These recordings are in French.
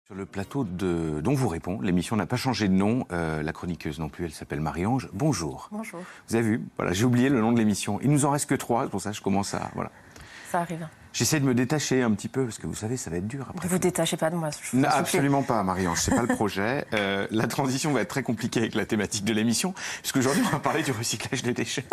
Sur le plateau d'On vous répond, l'émission n'a pas changé de nom, la chroniqueuse non plus, elle s'appelle Marie-Ange. Bonjour. Bonjour. Vous avez vu, voilà, j'ai oublié le nom de l'émission. Il nous en reste que 3, c'est pour ça que je commence à... Voilà. Ça arrive. J'essaie de me détacher un petit peu, parce que vous savez, ça va être dur après. Ne vous détachez pas de moi. Non, absolument pas, Marie-Ange, c'est pas le projet. La transition va être très compliquée avec la thématique de l'émission, puisqu'aujourd'hui, on va parler du recyclage des déchets.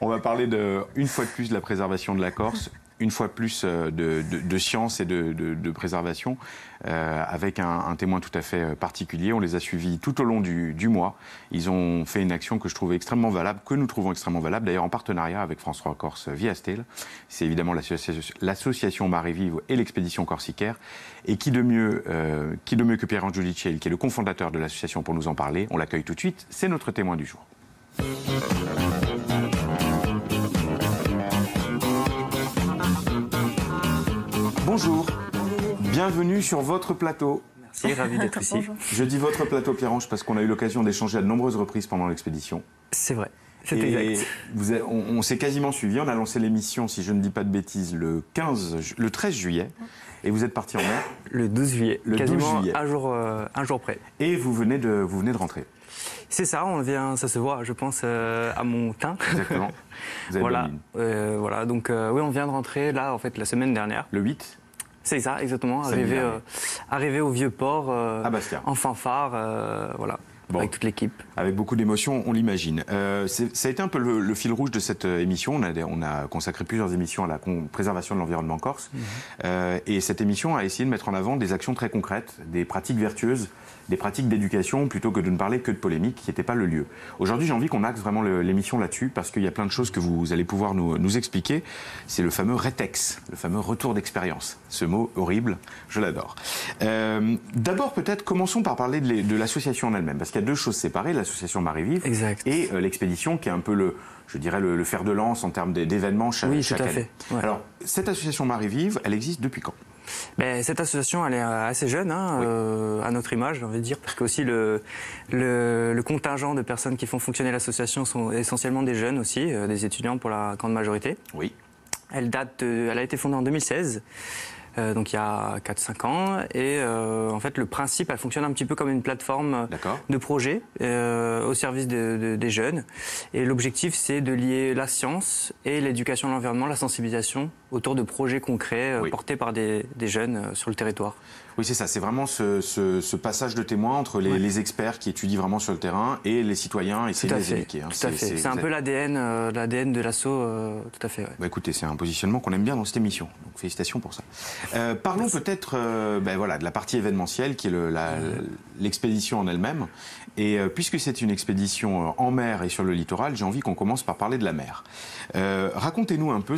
On va parler une fois de plus de la préservation de la Corse, une fois de plus de science et de préservation, avec un témoin tout à fait particulier. On les a suivis tout au long du mois. Ils ont fait une action que je trouve extrêmement valable, que nous trouvons extrêmement valable, d'ailleurs en partenariat avec France 3 Corse Via Stel. C'est évidemment l'association Mare Vive et l'expédition corsicaire. Et qui de mieux que Pierre-Ange Giudicelli, qui est le cofondateur de l'association, pour nous en parler. On l'accueille tout de suite, c'est notre témoin du jour. Bonjour, bienvenue sur votre plateau. Merci, ravi d'être ici. Je dis votre plateau, Pierre-Ange, parce qu'on a eu l'occasion d'échanger à de nombreuses reprises pendant l'expédition. C'est vrai, c'est exact. On s'est quasiment suivi, on a lancé l'émission, si je ne dis pas de bêtises, le 13 juillet, et vous êtes parti en mer le 12 juillet, le quasiment 12 juillet. Un jour près. Et vous venez de rentrer. C'est ça, ça se voit, je pense, à mon teint. Exactement. Vous avez Voilà, voilà. Donc oui, on vient de rentrer là, en fait, la semaine dernière. Le 8 ? C'est ça, exactement. Arrivé au Vieux-Port, à Bastia. en fanfare, voilà. Bon. Avec toute l'équipe. Avec beaucoup d'émotions, on l'imagine. Ça a été un peu le fil rouge de cette émission. On a consacré plusieurs émissions à la préservation de l'environnement corse. Et cette émission a essayé de mettre en avant des actions très concrètes, des pratiques vertueuses, des pratiques d'éducation, plutôt que de ne parler que de polémique, qui n'était pas le lieu. Aujourd'hui, j'ai envie qu'on axe vraiment l'émission là-dessus, parce qu'il y a plein de choses que vous allez pouvoir nous expliquer. C'est le fameux rétex, le fameux retour d'expérience. Ce mot horrible, je l'adore. D'abord, peut-être, commençons par parler de l'association en elle-même, parce qu'il y a deux choses séparées, l'association Mare Vive et l'expédition, qui est un peu le fer de lance en termes d'événements chaque année. Oui, tout à fait. Ouais. Alors, cette association Mare Vive, elle existe depuis quand ? Cette association, elle est assez jeune, à notre image, j'ai envie de dire, parce que aussi le contingent de personnes qui font fonctionner l'association sont essentiellement des jeunes aussi, des étudiants pour la grande majorité. Oui. Elle a été fondée en 2016. Donc il y a 4-5 ans, et en fait le principe, elle fonctionne un petit peu comme une plateforme de projet au service des jeunes, et l'objectif c'est de lier la science et l'éducation à l'environnement, la sensibilisation autour de projets concrets portés par des jeunes sur le territoire. Oui, c'est ça, c'est vraiment ce passage de témoin entre les experts qui étudient vraiment sur le terrain et les citoyens, essayer de les éduquer. Tout à fait, c'est un peu l'ADN de l'asso, tout à fait. Ouais. Bah écoutez, c'est un positionnement qu'on aime bien dans cette émission, donc félicitations pour ça. Parlons peut-être de la partie événementielle qui est l'expédition en elle-même. Et puisque c'est une expédition en mer et sur le littoral, j'ai envie qu'on commence par parler de la mer. Racontez-nous un peu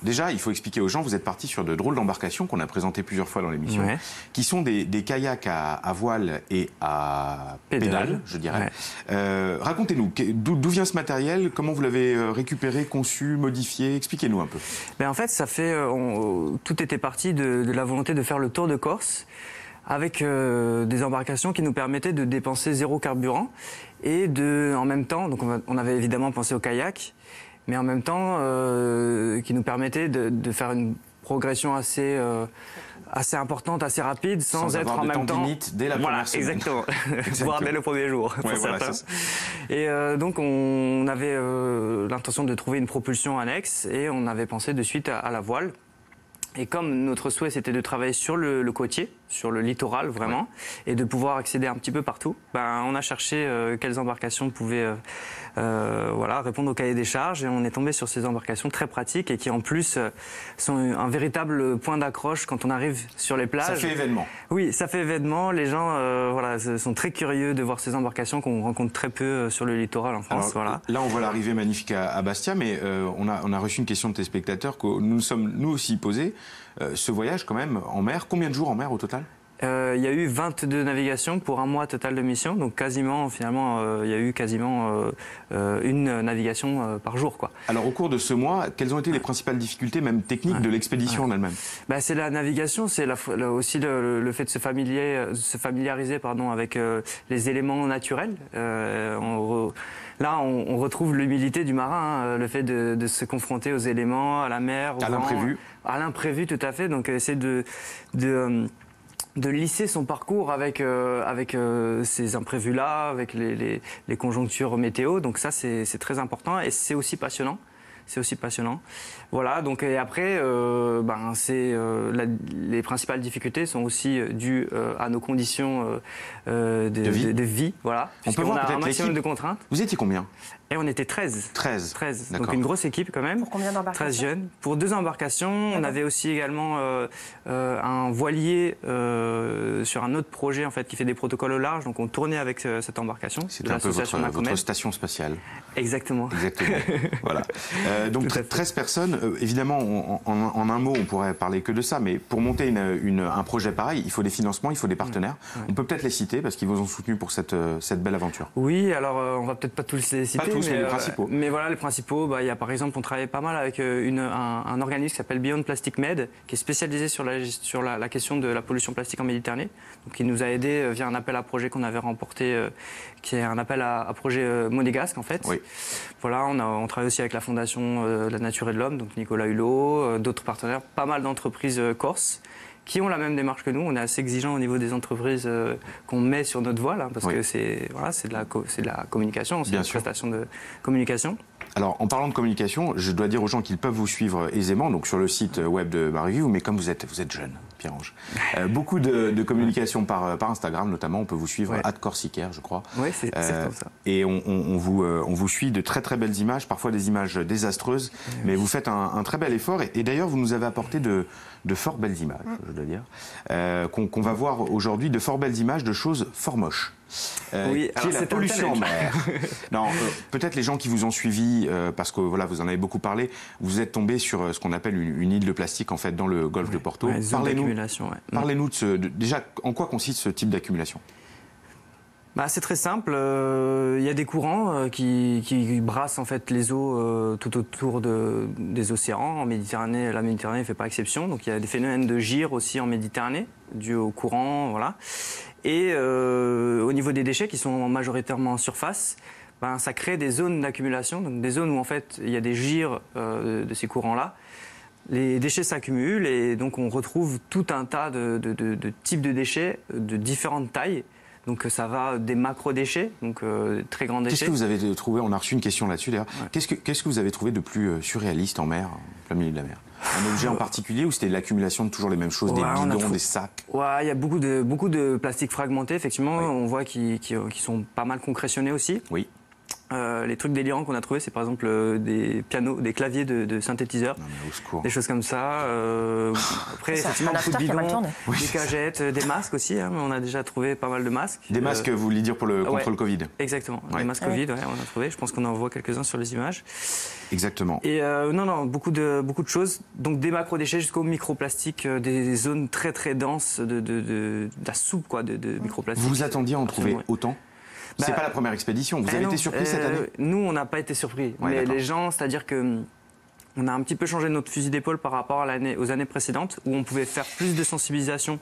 déjà, il faut expliquer aux gens, vous êtes partis sur de drôles d'embarcations qu'on a présentées plusieurs fois dans l'émission, qui sont des kayaks à voile et à pédale, je dirais. Ouais. Racontez-nous, d'où vient ce matériel, comment vous l'avez récupéré, conçu, modifié, expliquez-nous un peu. En fait, tout était parti de la volonté de faire le tour de Corse, avec des embarcations qui nous permettaient de dépenser zéro carburant et en même temps, donc on avait évidemment pensé au kayak, mais en même temps qui nous permettaient de faire une progression assez importante, assez rapide, sans être en même temps limite dès la première semaine. Exactement, voire dès le premier jour pour certains. Et donc on avait l'intention de trouver une propulsion annexe, et on avait pensé de suite à la voile. Et comme notre souhait c'était de travailler sur le côtier, sur le littoral vraiment, et de pouvoir accéder un petit peu partout, on a cherché quelles embarcations pouvaient répondre au cahier des charges, et on est tombé sur ces embarcations très pratiques et qui en plus sont un véritable point d'accroche quand on arrive sur les plages. Ça fait événement. Oui, ça fait événement. Les gens sont très curieux de voir ces embarcations qu'on rencontre très peu sur le littoral en France. Alors, là, on voit l'arrivée magnifique à Bastia, mais on a reçu une question de téléspectateurs que nous sommes nous aussi posés. Ce voyage quand même en mer, combien de jours en mer au total ? Il y a eu 22 navigations pour un mois total de mission, donc quasiment, finalement, il y a eu quasiment une navigation par jour, quoi. Alors au cours de ce mois, quelles ont été les principales difficultés, même techniques, de l'expédition en elle-même ? C'est la navigation, c'est aussi le fait de se familiariser avec les éléments naturels. Là, on retrouve l'humilité du marin, le fait de se confronter aux éléments, à la mer, au vent, l'imprévu. À l'imprévu, tout à fait. Donc essayer de lisser son parcours avec ces imprévus-là, avec les conjonctures météo. Donc ça, c'est très important et c'est aussi passionnant. C'est aussi passionnant. Voilà, donc et après, les principales difficultés sont aussi dues à nos conditions de vie. Voilà, on peut voir a un maximum de contraintes. Vous étiez combien? Et on était 13. 13. Donc une grosse équipe quand même. Pour combien d'embarcations? 13 jeunes. Pour 2 embarcations. On avait aussi également un voilier sur un autre projet en fait, qui fait des protocoles au large. Donc on tournait avec cette embarcation. C'était un peu votre station spatiale. Exactement. Voilà. Donc 13 personnes. Évidemment, en un mot, on pourrait parler que de ça. Mais pour monter un projet pareil, il faut des financements, il faut des partenaires. Ouais. On peut peut-être les citer parce qu'ils vous ont soutenu pour cette belle aventure. Oui, alors on va peut-être pas tous les citer. Mais les principaux. Mais voilà, les principaux, il y a par exemple, on travaille pas mal avec un organisme qui s'appelle Beyond Plastic Med, qui est spécialisé sur la question de la pollution plastique en Méditerranée. Donc il nous a aidés via un appel à projet qu'on avait remporté, qui est un appel à projet monégasque en fait. Oui. Voilà, on travaille aussi avec la Fondation de la Nature et de l'Homme, donc Nicolas Hulot, d'autres partenaires, pas mal d'entreprises corses qui ont la même démarche que nous. On est assez exigeant au niveau des entreprises qu'on met sur notre voile, parce que c'est de la communication, c'est une prestation de communication. Alors, en parlant de communication, je dois dire aux gens qu'ils peuvent vous suivre aisément, donc sur le site web de Barreview, mais comme vous êtes jeune, Pierre-Ange, beaucoup de communication par Instagram, notamment, on peut vous suivre @corsicaire, je crois. Oui, c'est comme ça. Et on vous suit de très très belles images, parfois des images désastreuses, mais vous faites un très bel effort. Et d'ailleurs, vous nous avez apporté de fort belles images, je dois dire, qu'on va voir aujourd'hui, de fort belles images de choses fort moches. Oui, qui est la pollution en mer. Non, peut-être les gens qui vous ont suivi, parce que voilà, vous en avez beaucoup parlé, vous êtes tombé sur ce qu'on appelle une île de plastique en fait dans le golfe de Porto. Parlez-nous déjà, en quoi consiste ce type d'accumulation? C'est très simple. Il y a des courants qui brassent en fait les eaux tout autour des océans. En Méditerranée, la Méditerranée ne fait pas exception. Donc il y a des phénomènes de gire aussi en Méditerranée, dus au courant, voilà. Et au niveau des déchets qui sont majoritairement en surface, ça crée des zones d'accumulation, donc des zones où en fait il y a des gyres de ces courants-là. Les déchets s'accumulent et donc on retrouve tout un tas de types de déchets de différentes tailles. Donc ça va des macro-déchets, donc très grands déchets. Qu'est-ce que vous avez trouvé? On a reçu une question là-dessus d'ailleurs. Ouais. Qu'est-ce que vous avez trouvé de plus surréaliste en mer, en plein milieu de la mer? Un objet en particulier ou c'était l'accumulation de toujours les mêmes choses, des bidons, des sacs? Ouais, il y a beaucoup de plastique fragmenté, effectivement. Oui. On voit qu'ils sont pas mal concrétionnés aussi. Oui. Les trucs délirants qu'on a trouvés, c'est par exemple des pianos, des claviers de synthétiseurs, des choses comme ça. Après, effectivement, beaucoup de bidons, des cagettes, des masques aussi. On a déjà trouvé pas mal de masques. Des masques, vous voulez dire pour le contre le Covid? Exactement, des masques Covid, on a trouvé. Je pense qu'on en voit quelques-uns sur les images. Exactement. Et beaucoup de choses. Donc des macro-déchets jusqu'aux microplastiques, des zones très très denses de la soupe de microplastiques. Vous vous attendiez à en trouver autant? C'est pas la première expédition. Vous avez été surpris cette année? Nous, on n'a pas été surpris. Mais les gens, c'est-à-dire que on a un petit peu changé notre fusil d'épaule par rapport aux années précédentes, où on pouvait faire plus de sensibilisation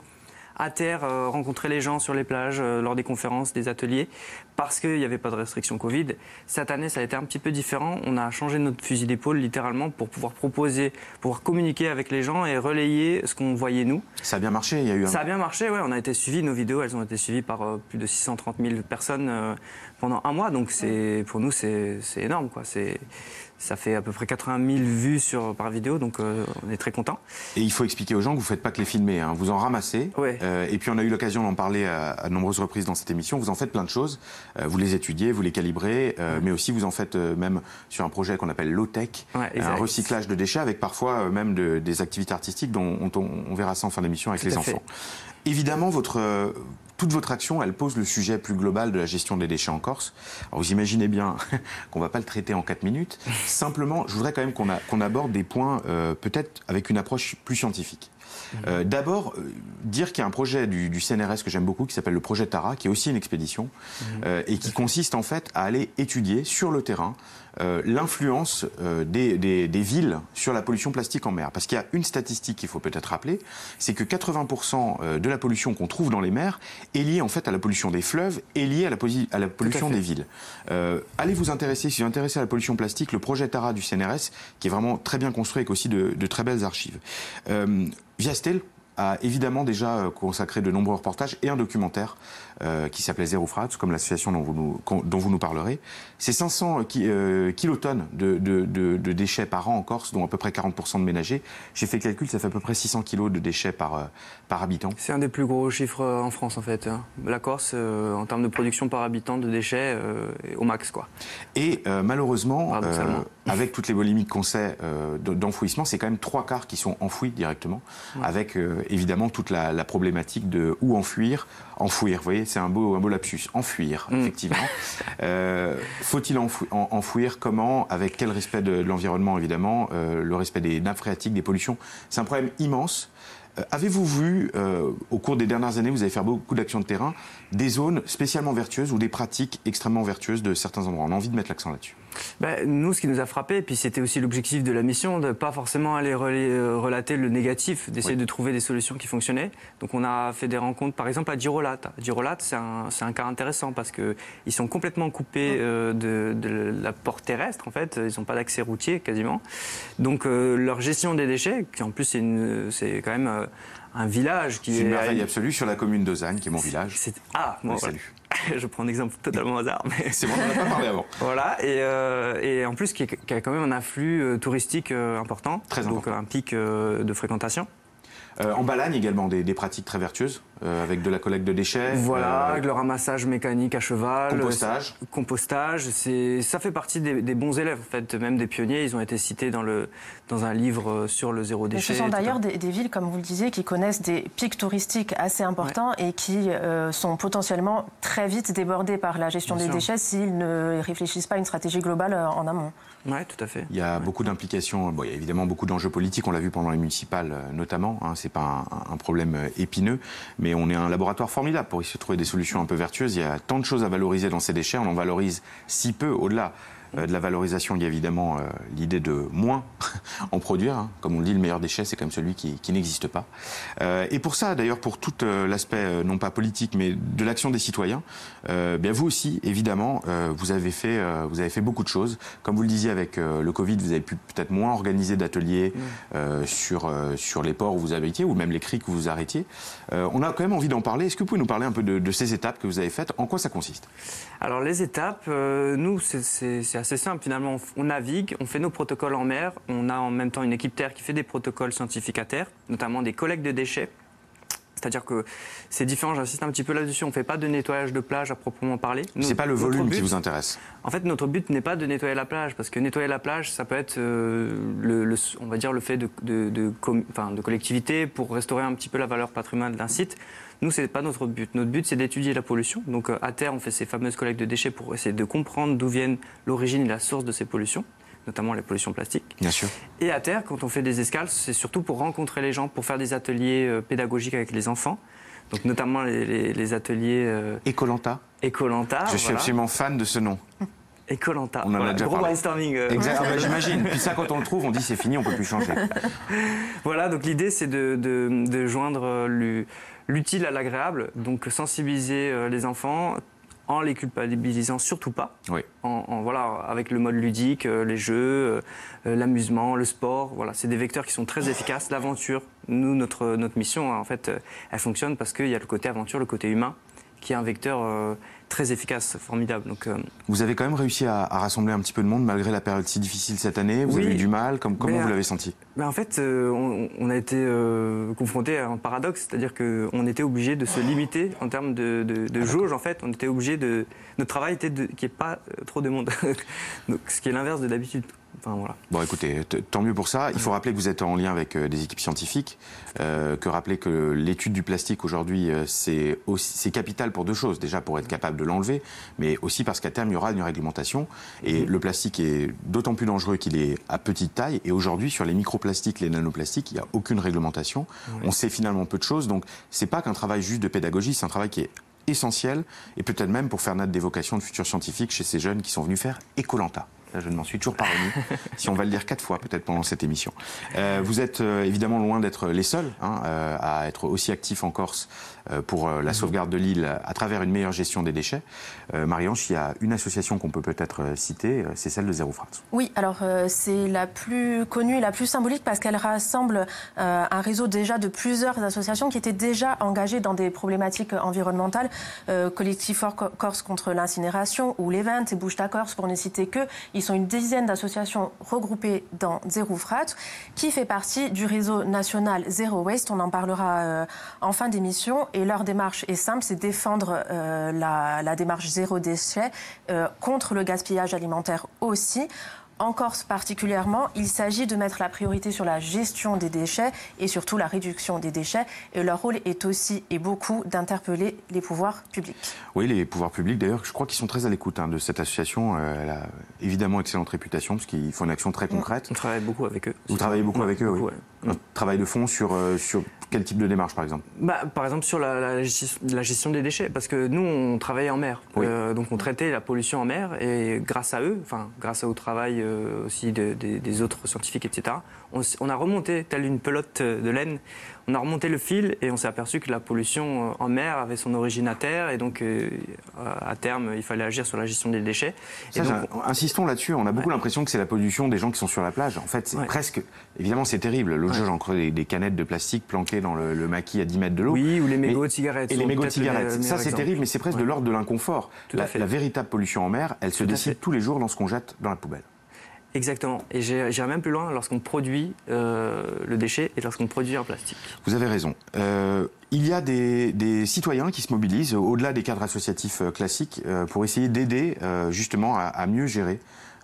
à terre, rencontrer les gens sur les plages, lors des conférences, des ateliers, parce qu'il n'y avait pas de restriction Covid. Cette année, ça a été un petit peu différent. On a changé notre fusil d'épaule, littéralement, pour pouvoir proposer, pouvoir communiquer avec les gens et relayer ce qu'on voyait nous. Ça a bien marché, Ça a bien marché, ouais. On a été suivis, nos vidéos, elles ont été suivies par plus de 630 000 personnes pendant un mois. Donc pour nous, c'est énorme, quoi. Ça fait à peu près 80 000 vues par vidéo, donc on est très contents. Et il faut expliquer aux gens que vous ne faites pas que les filmer, hein. Vous en ramassez. Ouais. Et puis on a eu l'occasion d'en parler à de nombreuses reprises dans cette émission. Vous en faites plein de choses. Vous les étudiez, vous les calibrez, mais aussi vous en faites même sur un projet qu'on appelle low-tech, un recyclage de déchets avec parfois même des activités artistiques dont on verra ça en fin d'émission avec les enfants. Évidemment, toute votre action, elle pose le sujet plus global de la gestion des déchets en Corse. Alors vous imaginez bien qu'on ne va pas le traiter en 4 minutes. Simplement, je voudrais quand même qu'on aborde des points peut-être avec une approche plus scientifique. D'abord, dire qu'il y a un projet du CNRS que j'aime beaucoup qui s'appelle le projet Tara, qui est aussi une expédition et qui consiste en fait à aller étudier sur le terrain l'influence des villes sur la pollution plastique en mer. Parce qu'il y a une statistique qu'il faut peut-être rappeler, c'est que 80% de la pollution qu'on trouve dans les mers est liée en fait à la pollution des fleuves et liée à la pollution des villes. Allez vous intéresser, si vous êtes intéressé à la pollution plastique, le projet Tara du CNRS, qui est vraiment très bien construit avec aussi de très belles archives. Viastel, a évidemment déjà consacré de nombreux reportages et un documentaire qui s'appelait Zero Fraude, comme l'association dont vous nous parlerez. C'est 500 kilotonnes de déchets par an en Corse, dont à peu près 40% de ménagers. J'ai fait le calcul, ça fait à peu près 600 kilos de déchets par habitant. C'est un des plus gros chiffres en France, en fait. La Corse, en termes de production par habitant de déchets, au max, quoi. Et malheureusement, avec toutes les polémiques qu'on sait d'enfouissement, c'est quand même 3/4 qui sont enfouis directement, avec évidemment toute la problématique de où enfouir. Enfouir, vous voyez, c'est un beau lapsus. Enfuir, effectivement. Faut-il enfouir? Comment? Avec quel respect de l'environnement, évidemment? Le respect des nappes phréatiques, des pollutions. C'est un problème immense. Avez-vous vu, au cours des dernières années, vous avez fait beaucoup d'actions de terrain, des zones spécialement vertueuses ou des pratiques extrêmement vertueuses de certains endroits? On a envie de mettre l'accent là-dessus. Nous, ce qui nous a frappé, et puis c'était aussi l'objectif de la mission, de ne pas forcément aller relater le négatif, d'essayer de trouver des solutions qui fonctionnaient. Donc on a fait des rencontres, par exemple à Girolate. Girolate, c'est un cas intéressant parce qu'ils sont complètement coupés de la porte terrestre, en fait. Ils n'ont pas d'accès routier quasiment. Donc leur gestion des déchets, qui en plus c'est quand même un village qui est... C'est une merveille absolue sur la commune de Zannes, qui est mon village. Bon, salut. Je prends un exemple totalement au hasard. Mais... C'est bon, on n'en a pas parlé avant. Voilà, et en plus qui a quand même un afflux touristique important. Très important. Donc un pic de fréquentation. En Balagne également, des pratiques très vertueuses, avec de la collecte de déchets. Voilà, avec le ramassage mécanique à cheval. Compostage. Ça fait partie des bons élèves, en fait, même des pionniers. Ils ont été cités dans un livre sur le zéro déchet. Mais ce sont d'ailleurs des villes, comme vous le disiez, qui connaissent des pics touristiques assez importants et qui sont potentiellement très vite débordés par la gestion des déchets s'ils ne réfléchissent pas à une stratégie globale en amont. Oui, tout à fait. Il y a beaucoup d'implications, il y a évidemment beaucoup d'enjeux politiques, on l'a vu pendant les municipales notamment, c'est pas un problème épineux, mais on est un laboratoire formidable pour essayer de trouver des solutions un peu vertueuses. Il y a tant de choses à valoriser dans ces déchets, on en valorise si peu au-delà. De la valorisation, il y a évidemment l'idée de moins en produire. Comme on le dit, le meilleur déchet, c'est quand même celui qui n'existe pas. Et pour ça, d'ailleurs, pour tout l'aspect, non pas politique, mais de l'action des citoyens, bien vous aussi, évidemment, vous avez fait beaucoup de choses. Comme vous le disiez, avec le Covid, vous avez pu peut-être moins organiser d'ateliers sur les ports où vous habitiez, ou même les criques où vous arrêtiez. On a quand même envie d'en parler. Est-ce que vous pouvez nous parler un peu de ces étapes que vous avez faites? En quoi ça consiste? Alors, les étapes, nous, c'est assez simple. Finalement, on navigue, on fait nos protocoles en mer. On a en même temps une équipe terre qui fait des protocoles scientifiques à terre, notamment des collectes de déchets. C'est-à-dire que c'est différent, j'insiste un petit peu là-dessus, on ne fait pas de nettoyage de plage à proprement parler. Ce n'est pas le volume qui vous intéresse? En fait, notre but n'est pas de nettoyer la plage, parce que nettoyer la plage, ça peut être, on va dire, le fait de collectivité pour restaurer un petit peu la valeur patrimoniale d'un site. Nous, ce n'est pas notre but. Notre but, c'est d'étudier la pollution. Donc, à terre, on fait ces fameuses collectes de déchets pour essayer de comprendre d'où viennent l'origine et la source de ces pollutions, notamment les pollutions plastiques. Bien sûr. Et à terre, quand on fait des escales, c'est surtout pour rencontrer les gens, pour faire des ateliers pédagogiques avec les enfants. Donc, notamment les ateliers... Écolanta. Écolanta. Je suis absolument fan de ce nom. Écolanta. On en a déjà gros parlé. Brainstorming. Exactement, j'imagine. Puis ça, quand on le trouve, on dit c'est fini, on ne peut plus changer. Voilà, donc l'idée, c'est de joindre l'utile à l'agréable, donc sensibiliser les enfants en les culpabilisant surtout pas. Oui. Voilà, avec le mode ludique, les jeux, l'amusement, le sport. Voilà, c'est des vecteurs qui sont très efficaces. L'aventure, nous, notre mission, en fait, elle fonctionne parce qu'il y a le côté aventure, le côté humain, qui est un vecteur très efficace, formidable. Donc, vous avez quand même réussi à rassembler un petit peu de monde malgré la période si difficile cette année. Vous avez eu du mal. Comment vous l'avez senti? En fait, on a été confronté à un paradoxe, c'est-à-dire qu'on était obligé de se limiter en termes de jauge. En fait, on était obligé de... Notre travail était qu'il n'y ait pas trop de monde, donc, ce qui est l'inverse de d'habitude. Enfin, voilà. Bon, écoutez, tant mieux pour ça. Il faut rappeler que vous êtes en lien avec des équipes scientifiques, rappeler que l'étude du plastique aujourd'hui, c'est capital pour deux choses. Déjà pour être capable de l'enlever, mais aussi parce qu'à terme, il y aura une réglementation. Et le plastique est d'autant plus dangereux qu'il est à petite taille. Et aujourd'hui, sur les microplastiques, les nanoplastiques, il n'y a aucune réglementation. On sait finalement peu de choses. Donc, c'est pas qu'un travail juste de pédagogie, c'est un travail qui est essentiel, et peut-être même pour faire naître des vocations de futurs scientifiques chez ces jeunes qui sont venus faire Écolanta. Je ne m'en suis toujours pas remis, si on va le dire 4 fois peut-être pendant cette émission. Vous êtes évidemment loin d'être les seuls à être aussi actifs en Corse pour la sauvegarde de l'île à travers une meilleure gestion des déchets. Marie-Ange, il y a une association qu'on peut peut-être citer, c'est celle de Zero Fracht. Oui, alors c'est la plus connue, la plus symbolique parce qu'elle rassemble un réseau déjà de plusieurs associations qui étaient déjà engagées dans des problématiques environnementales, Collectif Corse contre l'incinération ou l'Event et Bouge ta Corse pour ne citer que. Ils sont une dizaine d'associations regroupées dans Zero Fracht qui fait partie du réseau national Zero Waste. On en parlera en fin d'émission et leur démarche est simple, c'est défendre la démarche zéro déchet contre le gaspillage alimentaire aussi. En Corse particulièrement, il s'agit de mettre la priorité sur la gestion des déchets et surtout la réduction des déchets. Et leur rôle est aussi et beaucoup d'interpeller les pouvoirs publics. Oui, les pouvoirs publics, d'ailleurs, je crois qu'ils sont très à l'écoute de cette association. Elle a évidemment excellente réputation parce qu'ils font une action très concrète. On travaille beaucoup avec eux. Vous travaillez beaucoup avec eux, oui. Ouais. Un travail de fond sur quel type de démarche, par exemple? Par exemple, sur la gestion des déchets. Parce que nous, on travaillait en mer. Oui. Donc, on traitait la pollution en mer. Et grâce à eux, grâce au travail aussi des autres scientifiques, etc., on a remonté, telle une pelote de laine, on a remonté le fil et on s'est aperçu que la pollution en mer avait son origine à terre. Et donc, à terme, il fallait agir sur la gestion des déchets. Ça, et donc, insistons là-dessus. On a beaucoup l'impression que c'est la pollution des gens qui sont sur la plage. En fait, c'est presque... Évidemment, c'est terrible. L'autre jour, j'en creusais des canettes de plastique planquées dans le maquis à 10 mètres de l'eau. Oui, ou les mégots de cigarettes. Et les mégots de cigarettes. Ça, c'est terrible, mais c'est presque de l'ordre de l'inconfort. La véritable pollution en mer, elle se décide tous les jours dans ce qu'on jette dans la poubelle. Exactement. Et j'irai même plus loin lorsqu'on produit le déchet et lorsqu'on produit un plastique. Vous avez raison. Il y a des citoyens qui se mobilisent au-delà des cadres associatifs classiques pour essayer d'aider justement à mieux gérer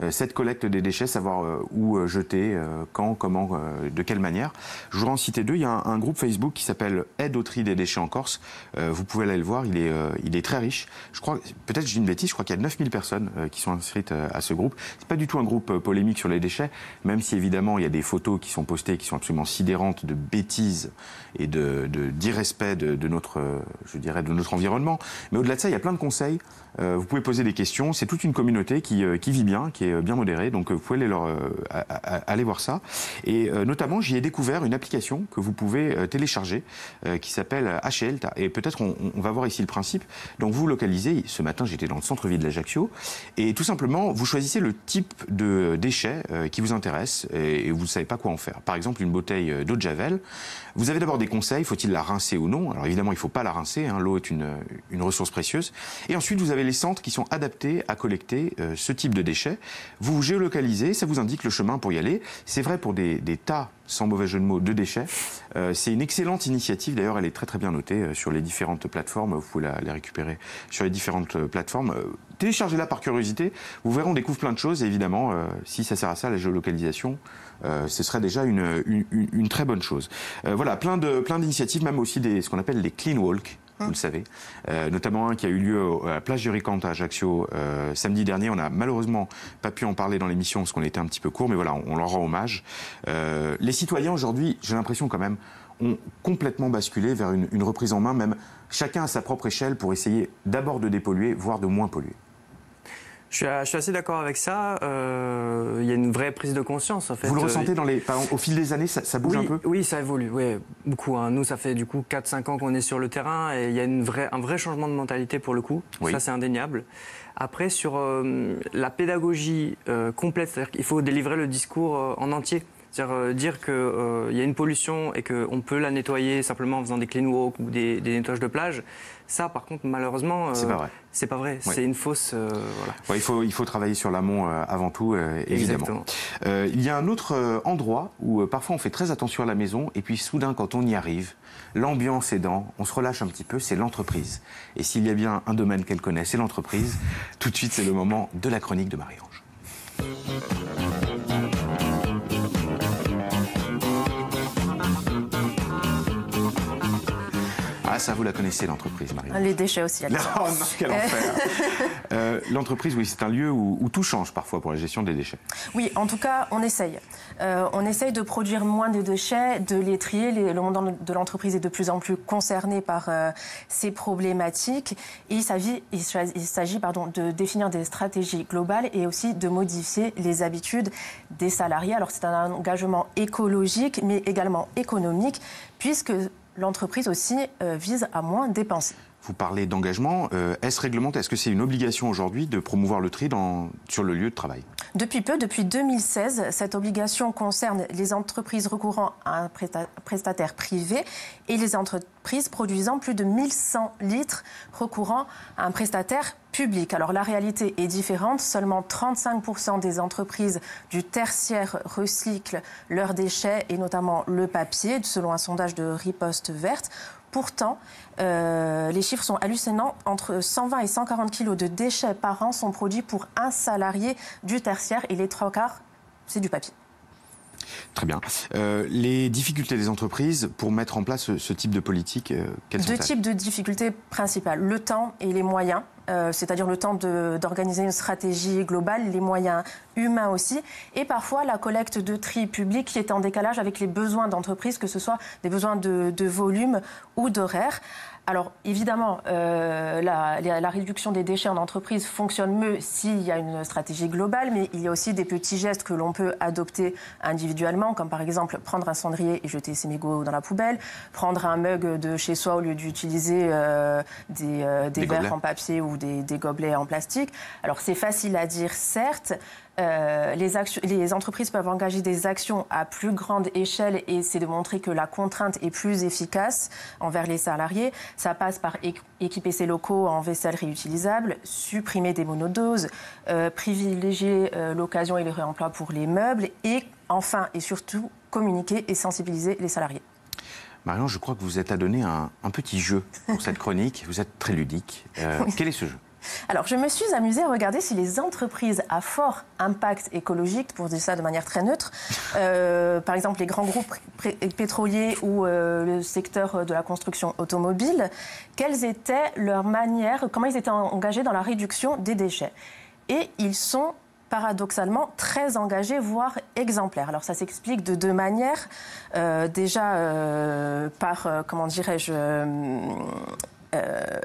cette collecte des déchets, savoir où jeter, quand, comment, de quelle manière. Je voudrais en citer deux. Il y a un groupe Facebook qui s'appelle Aide au tri des déchets en Corse. Vous pouvez aller le voir, il est très riche. Je crois, peut-être je dis une bêtise, je crois qu'il y a 9000 personnes qui sont inscrites à ce groupe. C'est pas du tout un groupe polémique sur les déchets, même si évidemment il y a des photos qui sont postées qui sont absolument sidérantes de bêtises et d'irrespect de notre, je dirais, de notre environnement. Mais au-delà de ça, il y a plein de conseils. Vous pouvez poser des questions. C'est toute une communauté qui vit bien, qui est bien modérée. Donc vous pouvez aller voir ça. Et notamment, j'y ai découvert une application que vous pouvez télécharger qui s'appelle HL. Et peut-être on va voir ici le principe. Donc vous localisez. Ce matin, j'étais dans le centre-ville d'Ajaccio. Et tout simplement, vous choisissez le type de déchet qui vous intéresse et vous ne savez pas quoi en faire. Par exemple, une bouteille d'eau de Javel. Vous avez d'abord des conseils. Faut-il la rincer ou non? Alors évidemment, il ne faut pas la rincer. L'eau est une ressource précieuse. Et ensuite, vous avez les centres qui sont adaptés à collecter ce type de déchets. Vous vous géolocalisez, ça vous indique le chemin pour y aller. C'est vrai pour des tas, sans mauvais jeu de mots, de déchets. C'est une excellente initiative. D'ailleurs, elle est très très bien notée sur les différentes plateformes. Vous pouvez les récupérer sur les différentes plateformes. Téléchargez-la par curiosité. Vous verrez, on découvre plein de choses. Et évidemment, si ça sert à ça, la géolocalisation, ce serait déjà une très bonne chose. Voilà, plein d'initiatives, même aussi ce qu'on appelle les clean walk. Vous le savez, notamment un qui a eu lieu à la plage du Ricante à Ajaccio samedi dernier. On n'a malheureusement pas pu en parler dans l'émission parce qu'on était un petit peu court, mais voilà, on leur rend hommage. Les citoyens aujourd'hui, j'ai l'impression quand même, ont complètement basculé vers une reprise en main, même chacun à sa propre échelle pour essayer d'abord de dépolluer, voire de moins polluer. Je suis assez d'accord avec ça. Il y a une vraie prise de conscience, en fait. Vous le ressentez au fil des années, ça bouge un peu? Oui, ça évolue, oui, beaucoup. Nous, ça fait du coup 4-5 ans qu'on est sur le terrain et il y a un vrai changement de mentalité pour le coup. Oui. Ça, c'est indéniable. Après, sur la pédagogie complète, c'est-à-dire qu'il faut délivrer le discours en entier. C'est-à-dire dire qu'il y a une pollution et qu'on peut la nettoyer simplement en faisant des clean walk ou des nettoyages de plage. Ça, par contre, malheureusement, c'est pas vrai. C'est pas vrai. Oui. C'est une fausse. Voilà. Ouais, il faut travailler sur l'amont avant tout, évidemment. Il y a un autre endroit où parfois on fait très attention à la maison et puis soudain, quand on y arrive, l'ambiance aidant, on se relâche un petit peu, c'est l'entreprise. Et s'il y a bien un domaine qu'elle connaît, c'est l'entreprise. Tout de suite, c'est le moment de la chronique de Marie-Ange. Ah, ça, vous la connaissez, l'entreprise, Marie. Les déchets aussi. Non, quel enfer. L'entreprise, oui, c'est un lieu où tout change parfois pour la gestion des déchets. Oui, en tout cas, on essaye. On essaye de produire moins de déchets, de les trier. Le monde de l'entreprise est de plus en plus concerné par ces problématiques. Et il s'agit de définir des stratégies globales et aussi de modifier les habitudes des salariés. Alors, c'est un engagement écologique, mais également économique, puisque l'entreprise aussi vise à moins dépenser. Vous parlez d'engagement. Est-ce réglementé? Est-ce que c'est une obligation aujourd'hui de promouvoir le tri sur le lieu de travail? Depuis peu, depuis 2016, cette obligation concerne les entreprises recourant à un prestataire privé et les entreprises produisant plus de 1100 litres recourant à un prestataire public. Alors la réalité est différente. Seulement 35% des entreprises du tertiaire recyclent leurs déchets et notamment le papier, selon un sondage de Riposte Verte. Pourtant, les chiffres sont hallucinants. Entre 120 et 140 kilos de déchets par an sont produits pour un salarié du tertiaire et les 3/4, c'est du papier. Très bien. Les difficultés des entreprises pour mettre en place ce type de politique, quelles sont-elles? Deux types de difficultés principales. Le temps et les moyens. C'est-à-dire le temps d'organiser une stratégie globale, les moyens humains aussi, et parfois la collecte de tri public qui est en décalage avec les besoins d'entreprise, que ce soit des besoins de volume ou d'horaire. Alors évidemment, la réduction des déchets en entreprise fonctionne mieux s'il y a une stratégie globale, mais il y a aussi des petits gestes que l'on peut adopter individuellement, comme par exemple prendre un cendrier et jeter ses mégots dans la poubelle, prendre un mug de chez soi au lieu d'utiliser des verres en papier ou des gobelets en plastique. Alors c'est facile à dire, certes. Les entreprises peuvent engager des actions à plus grande échelle et c'est de montrer que la contrainte est plus efficace envers les salariés. Ça passe par équiper ses locaux en vaisselle réutilisable, supprimer des monodoses, privilégier l'occasion et le réemploi pour les meubles et enfin et surtout communiquer et sensibiliser les salariés. Marion, je crois que vous êtes adonné un petit jeu pour cette chronique. Vous êtes très ludique. Oui. Quel est ce jeu? Alors, je me suis amusée à regarder si les entreprises à fort impact écologique, pour dire ça de manière très neutre, par exemple les grands groupes pétroliers ou le secteur de la construction automobile, quelles étaient leurs manières, comment ils étaient engagés dans la réduction des déchets. Et ils sont paradoxalement très engagés, voire exemplaires. Alors ça s'explique de deux manières. Déjà par, comment dirais-je,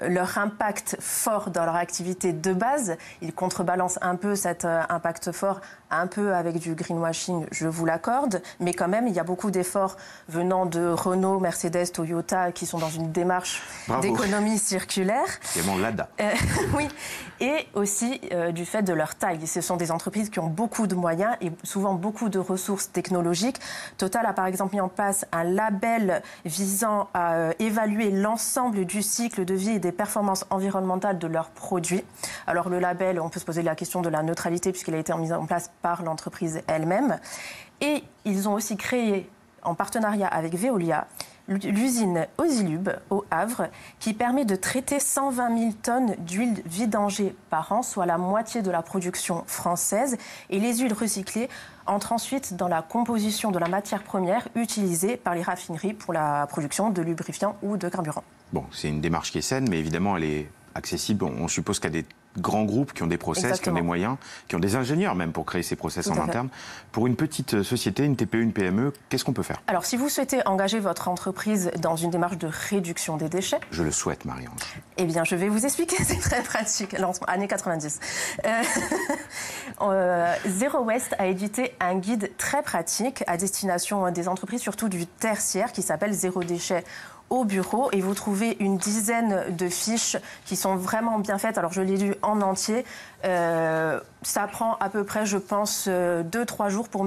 leur impact fort dans leur activité de base. Ils contrebalancent un peu cet impact fort, un peu avec du greenwashing, je vous l'accorde, mais quand même, il y a beaucoup d'efforts venant de Renault, Mercedes, Toyota, qui sont dans une démarche d'économie circulaire. C'est mon Lada. Oui, et aussi du fait de leur taille. Ce sont des entreprises qui ont beaucoup de moyens et souvent beaucoup de ressources technologiques. Total a par exemple mis en place un label visant à évaluer l'ensemble du cycle de vie et des performances environnementales de leurs produits. Alors le label, on peut se poser la question de la neutralité puisqu'il a été mis en place par l'entreprise elle-même. Et ils ont aussi créé, en partenariat avec Veolia, l'usine Osilube au Havre, qui permet de traiter 120 000 tonnes d'huile vidangée par an, soit la moitié de la production française. Et les huiles recyclées entrent ensuite dans la composition de la matière première utilisée par les raffineries pour la production de lubrifiants ou de carburant. Bon, c'est une démarche qui est saine, mais évidemment, elle est accessible. On suppose qu'il y a des grands groupes qui ont des process, Exactement. Qui ont des moyens, qui ont des ingénieurs même pour créer ces process en interne. Pour une petite société, une TPE, une PME, qu'est-ce qu'on peut faire? Alors, si vous souhaitez engager votre entreprise dans une démarche de réduction des déchets... Je le souhaite, Marie-Ange. Eh bien, je vais vous expliquer, c'est très pratique. Années 90. Zero Waste a édité un guide très pratique à destination des entreprises, surtout du tertiaire, qui s'appelle Zéro déchet au bureau, et vous trouvez une dizaine de fiches qui sont vraiment bien faites. Alors je l'ai lu en entier. Ça prend à peu près, je pense, 2-3 jours pour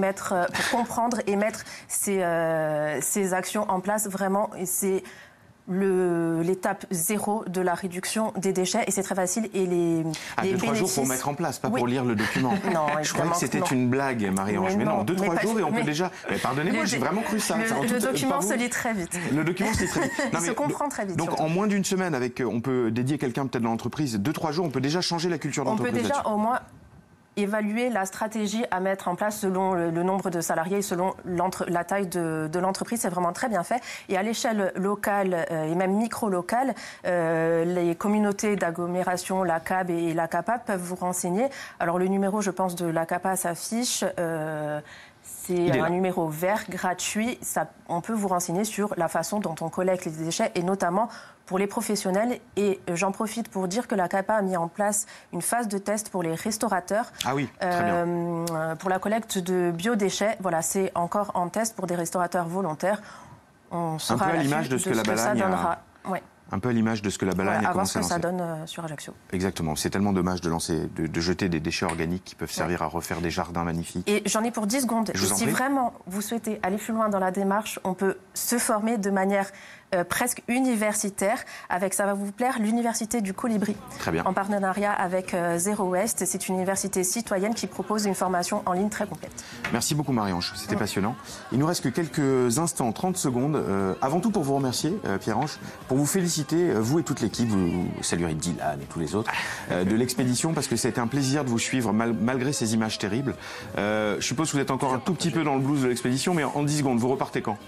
comprendre et mettre ces actions en place. Vraiment, et c'est l'étape zéro de la réduction des déchets et c'est très facile. Et les 2-3 jours pour mettre en place, pas pour lire le document. Non, je croyais que c'était une blague, Marie-Ange. Mais non, 2-3 jours et on peut déjà... Pardonnez-moi, j'ai vraiment cru ça. Le document se lit très vite. Le document se lit très vite. Il se comprend très vite. Donc surtout. En moins d'une semaine, on peut dédier quelqu'un peut-être dans l'entreprise, 2-3 jours, on peut déjà changer la culture d'entreprise. On peut déjà au moins évaluer la stratégie à mettre en place selon le nombre de salariés et selon la taille de l'entreprise. C'est vraiment très bien fait. Et à l'échelle locale et même micro-locale, les communautés d'agglomération, la CAB et la CAPA peuvent vous renseigner. Alors le numéro, je pense, de la CAPA s'affiche. C'est un numéro vert, gratuit. On peut vous renseigner sur la façon dont on collecte les déchets et notamment pour les professionnels. Et j'en profite pour dire que la CAPA a mis en place une phase de test pour les restaurateurs. Ah oui, très bien. Pour la collecte de biodéchets. Voilà, c'est encore en test pour des restaurateurs volontaires. on sera un peu à l'image de ce que la Balagne un peu à l'image de ce que la Balagne a commencé à lancer. À voir ce que ça donne sur Ajaccio. Exactement. C'est tellement dommage de jeter des déchets organiques qui peuvent servir à refaire des jardins magnifiques. Et j'en ai pour 10 secondes. Et si vraiment vous souhaitez aller plus loin dans la démarche, on peut se former de manière presque universitaire avec, ça va vous plaire, l'Université du Colibri. Très bien. En partenariat avec Zero Waste. C'est une université citoyenne qui propose une formation en ligne très complète. Merci beaucoup Marie-Ange, c'était passionnant. Il nous reste que quelques instants, 30 secondes. Avant tout pour vous remercier, Pierre-Ange, pour vous féliciter, vous et toute l'équipe, vous saluerez Dylan et tous les autres, de l'expédition, parce que ça a été un plaisir de vous suivre malgré ces images terribles. Je suppose que vous êtes encore un tout petit peu dans le blues de l'expédition, mais en 10 secondes, vous repartez quand?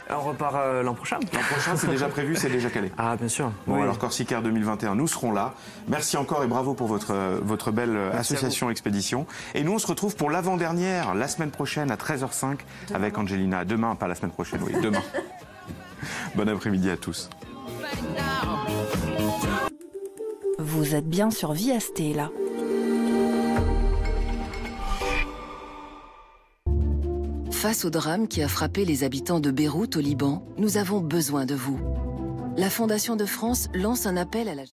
On repart l'an prochain. L'an prochain, c'est déjà prévu, c'est déjà calé. Ah, bien sûr. Bon, oui. alors Corsicaire 2021, nous serons là. Merci encore et bravo pour votre belle association Expédition. Et nous, on se retrouve pour l'avant-dernière, la semaine prochaine à 13h05 avec Angelina. Demain, pas la semaine prochaine, oui, demain. Bon après-midi à tous. Vous êtes bien sur Viasté, là. Face au drame qui a frappé les habitants de Beyrouth au Liban, nous avons besoin de vous. La Fondation de France lance un appel à la